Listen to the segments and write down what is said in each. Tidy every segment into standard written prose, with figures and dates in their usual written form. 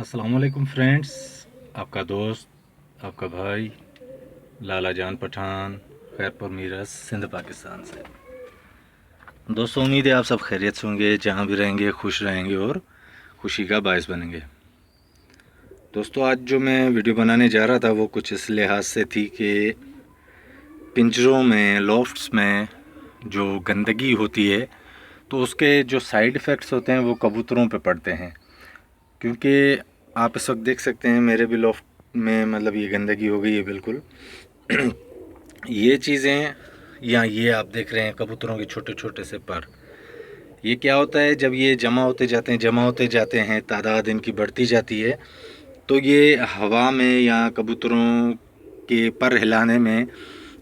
अस्सलाम वालेकुम फ्रेंड्स, आपका दोस्त, आपका भाई लाला जान पठान, खैरपुर मीरस, सिंध पाकिस्तान से। दोस्तों, उम्मीद है आप सब खैरियत से होंगे, जहाँ भी रहेंगे खुश रहेंगे और खुशी का बायस बनेंगे। दोस्तों, आज जो मैं वीडियो बनाने जा रहा था वो कुछ इस लिहाज से थी कि पिंजरों में, लॉफ्ट्स में जो गंदगी होती है तो उसके जो साइड इफ़ेक्ट्स होते हैं वो कबूतरों पे पड़ते हैं। क्योंकि आप इस वक्त देख सकते हैं मेरे भी लॉफ्ट में मतलब ये गंदगी हो गई है बिल्कुल। ये चीज़ें या ये आप देख रहे हैं कबूतरों के छोटे छोटे से पर, ये क्या होता है जब ये जमा होते जाते हैं, तादाद इनकी बढ़ती जाती है तो ये हवा में या कबूतरों के पर हिलाने में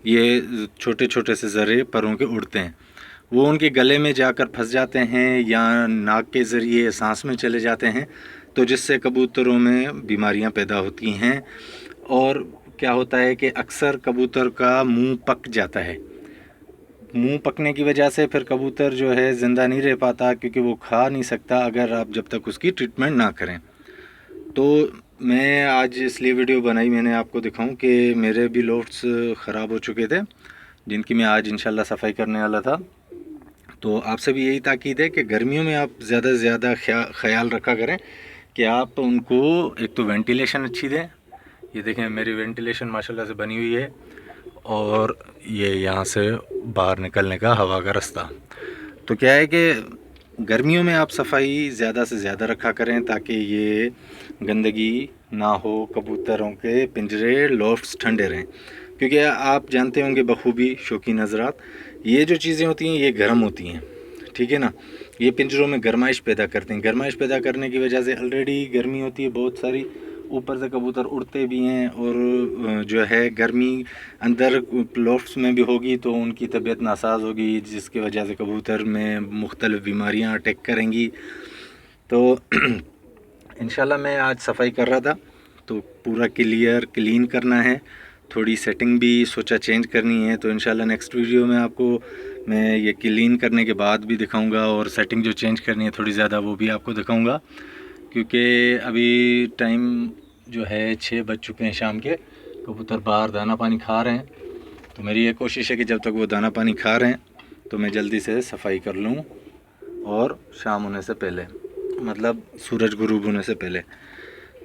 ये छोटे छोटे से ज़रे परों के उड़ते हैं, वो उनके गले में जाकर फंस जाते हैं या नाक के ज़रिए सांस में चले जाते हैं, तो जिससे कबूतरों में बीमारियां पैदा होती हैं। और क्या होता है कि अक्सर कबूतर का मुंह पक जाता है। मुंह पकने की वजह से फिर कबूतर जो है ज़िंदा नहीं रह पाता, क्योंकि वो खा नहीं सकता अगर आप जब तक उसकी ट्रीटमेंट ना करें। तो मैं आज इसलिए वीडियो बनाई, मैंने आपको दिखाऊं कि मेरे भी लॉफ्ट्स ख़राब हो चुके थे, जिनकी मैं आज इंशाल्लाह सफाई करने वाला था। तो आपसे भी यही ताकीद है कि गर्मियों में आप ज़्यादा से ज़्यादा ख्याल रखा करें कि आप उनको एक तो वेंटिलेशन अच्छी दें। ये देखें मेरी वेंटिलेशन माशाल्लाह से बनी हुई है, और ये यहाँ से बाहर निकलने का हवा का रास्ता। तो क्या है कि गर्मियों में आप सफाई ज़्यादा से ज़्यादा रखा करें ताकि ये गंदगी ना हो, कबूतरों के पिंजरे, लॉफ्ट्स ठंडे रहें। क्योंकि आप जानते होंगे बखूबी शौकीन हज़रात, ये जो चीज़ें होती हैं ये गर्म होती हैं, ठीक है ना। ये पिंजरों में गर्माइश पैदा करते हैं। गर्माइश पैदा करने की वजह से ऑलरेडी गर्मी होती है बहुत सारी, ऊपर से कबूतर उड़ते भी हैं, और जो है गर्मी अंदर लॉफ्ट्स में भी होगी तो उनकी तबीयत नासाज होगी, जिसकी वजह से कबूतर में मुख्तलिफ़ बीमारियां अटैक करेंगी। तो इंशाल्लाह मैं आज सफाई कर रहा था तो पूरा क्लीन करना है, थोड़ी सेटिंग भी सोचा चेंज करनी है। तो इंशाल्लाह नेक्स्ट वीडियो में आपको मैं ये क्लीन करने के बाद भी दिखाऊंगा, और सेटिंग जो चेंज करनी है थोड़ी ज़्यादा वो भी आपको दिखाऊंगा। क्योंकि अभी टाइम जो है 6 बज चुके हैं शाम के, कबूतर बाहर दाना पानी खा रहे हैं। तो मेरी ये कोशिश है कि जब तक वो दाना पानी खा रहे हैं तो मैं जल्दी से सफाई कर लूँ, और शाम होने से पहले, मतलब सूरज गुरूब होने से पहले।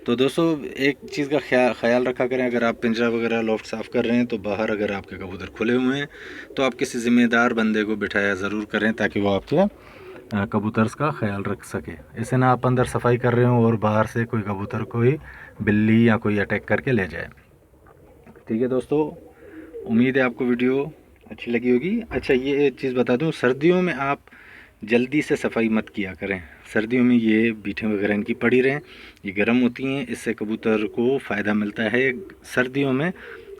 तो दोस्तों, एक चीज़ का ख्याल रखा करें, अगर आप पिंजरा वगैरह लॉफ्ट साफ़ कर रहे हैं तो बाहर अगर आपके कबूतर खुले हुए हैं तो आप किसी ज़िम्मेदार बंदे को बिठाया ज़रूर करें, ताकि वो आपके कबूतर्स का ख्याल रख सके। ऐसे ना आप अंदर सफाई कर रहे हो और बाहर से कोई कबूतर कोई बिल्ली या कोई अटैक करके ले जाए। ठीक है दोस्तों, उम्मीद है आपको वीडियो अच्छी लगी होगी। अच्छा, ये चीज़ बता दूं, सर्दियों में आप जल्दी से सफाई मत किया करें। सर्दियों में ये बीठें वगैरह इनकी पड़ी रहें, ये गर्म होती हैं, इससे कबूतर को फ़ायदा मिलता है। सर्दियों में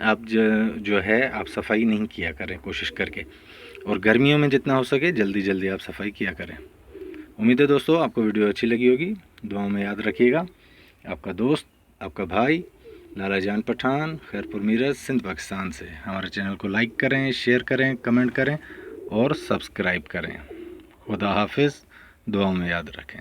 आप जो है आप सफाई नहीं किया करें कोशिश करके, और गर्मियों में जितना हो सके जल्दी जल्दी आप सफाई किया करें। उम्मीद है दोस्तों आपको वीडियो अच्छी लगी होगी, दुआओं में याद रखिएगा। आपका दोस्त, आपका भाई लाला जान पठान, खैरपुर मीरस, सिंध पाकिस्तान से। हमारे चैनल को लाइक करें, शेयर करें, कमेंट करें और सब्सक्राइब करें। खुदा हाफिज़, दुआओं में याद रखें।